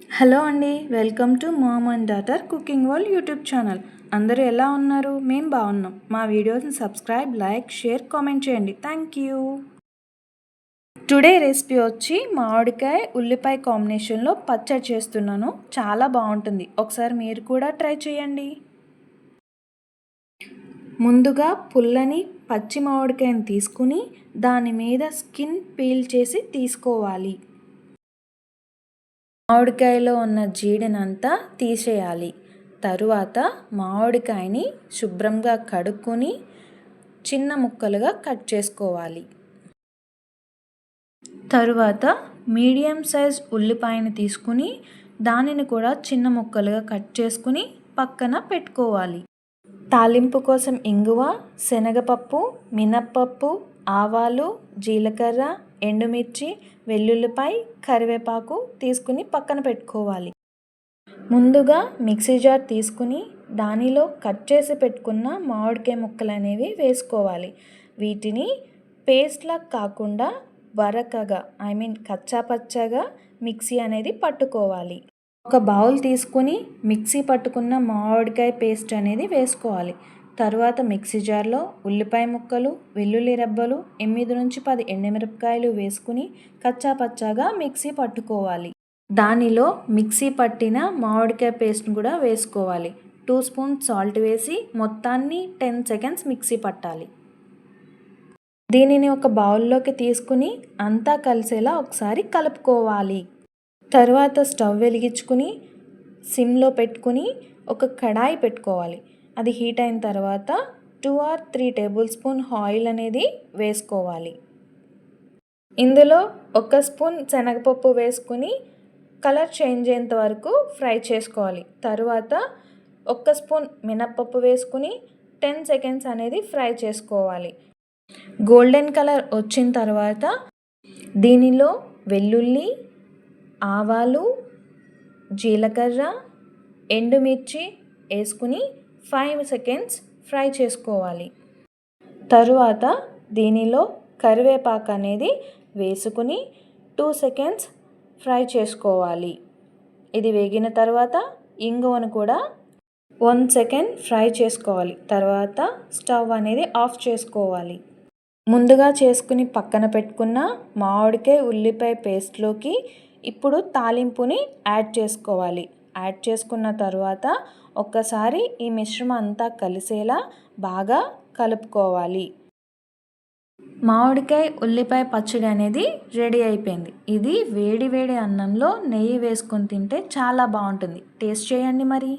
Hello అండి, welcome to mom and daughter cooking world YouTube channel. అందరూ ఎలా ఉన్నారు? మేము బాగున్నాం. మా వీడియోస్ని సబ్స్క్రైబ్, లైక్, షేర్, కామెంట్ చేయండి. Thank you. టుడే రెసిపీ వచ్చి మామిడికాయ ఉల్లిపాయ కాంబినేషన్లో పచ్చడి చేస్తున్నాను. చాలా బాగుంటుంది. ఒకసారి మీరు కూడా ట్రై చేయండి. ముందుగా పుల్లని పచ్చి మామిడికాయని తీసుకుని దాని మీద స్కిన్ పీల్ చేసి తీసుకోవాలి. మామిడికాయలో ఉన్న జీడినంతా తీసేయాలి. తరువాత మామిడికాయని శుభ్రంగా కడుక్కొని చిన్న ముక్కలుగా కట్ చేసుకోవాలి. తరువాత మీడియం సైజ్ ఉల్లిపాయని తీసుకుని దానిని కూడా చిన్న ముక్కలుగా కట్ చేసుకుని పక్కన పెట్టుకోవాలి. తాలింపు కోసం ఇంగువ, శనగపప్పు, మినప్పప్పు, ఆవాలు, జీలకర్ర, ఎండుమిర్చి, వెల్లుల్లిపాయ, కరివేపాకు తీసుకుని పక్కన పెట్టుకోవాలి. ముందుగా మిక్సీ జార్ తీసుకుని దానిలో కట్ చేసి పెట్టుకున్న మామిడికాయ ముక్కలు అనేవి వేసుకోవాలి. వీటిని పేస్ట్లా కాకుండా బరకగా కచ్చా పచ్చగా మిక్సీ అనేది పట్టుకోవాలి. ఒక బౌల్ తీసుకుని మిక్సీ పట్టుకున్న మామిడికాయ పేస్ట్ అనేది వేసుకోవాలి. తర్వాత మిక్సీ జార్లో ఉల్లిపాయ ముక్కలు, వెల్లుల్లి రెబ్బలు, 8 నుంచి 10 ఎండుమిరపకాయలు వేసుకుని కచ్చా పచ్చాగా మిక్సీ పట్టుకోవాలి. దానిలో మిక్సీ పట్టిన మామిడికాయ పేస్ట్ని కూడా వేసుకోవాలి. 2 స్పూన్స్ సాల్ట్ వేసి మొత్తాన్ని 10 సెకండ్స్ మిక్సీ పట్టాలి. దీనిని ఒక బౌల్లోకి తీసుకుని అంతా కలిసేలా ఒకసారి కలుపుకోవాలి. తర్వాత స్టవ్ వెలిగించుకుని సిమ్లో పెట్టుకుని ఒక కడాయి పెట్టుకోవాలి. అది హీట్ అయిన తర్వాత 2 or 3 టేబుల్ స్పూన్ ఆయిల్ అనేది వేసుకోవాలి. ఇందులో 1 స్పూన్ శనగపప్పు వేసుకుని కలర్ చేంజ్ అయ్యేంత వరకు ఫ్రై చేసుకోవాలి. తర్వాత 1 స్పూన్ మినప్పప్పు వేసుకుని 10 సెకండ్స్ అనేది ఫ్రై చేసుకోవాలి. గోల్డెన్ కలర్ వచ్చిన తర్వాత దీనిలో వెల్లుల్లి, ఆవాలు, జీలకర్ర, ఎండుమిర్చి వేసుకుని 5 సెకండ్స్ ఫ్రై చేసుకోవాలి. తరువాత దీనిలో కరివేపాకు అనేది వేసుకుని 2 సెకండ్స్ ఫ్రై చేసుకోవాలి. ఇది వేగిన తర్వాత ఇంగువను కూడా 1 సెకండ్ ఫ్రై చేసుకోవాలి. తర్వాత స్టవ్ అనేది ఆఫ్ చేసుకోవాలి. ముందుగా చేసుకుని పక్కన పెట్టుకున్న మామిడికాయ ఉల్లిపాయ పేస్ట్లోకి ఇప్పుడు తాలింపుని యాడ్ చేసుకోవాలి. యాడ్ చేసుకున్న తర్వాత ఒక్కసారి ఈ మిశ్రమం అంతా కలిసేలా బాగా కలుపుకోవాలి. మామిడికాయ ఉల్లిపాయ పచ్చడి అనేది రెడీ అయిపోయింది. ఇది వేడి వేడి అన్నంలో నెయ్యి వేసుకొని తింటే చాలా బాగుంటుంది. టేస్ట్ చేయండి మరి.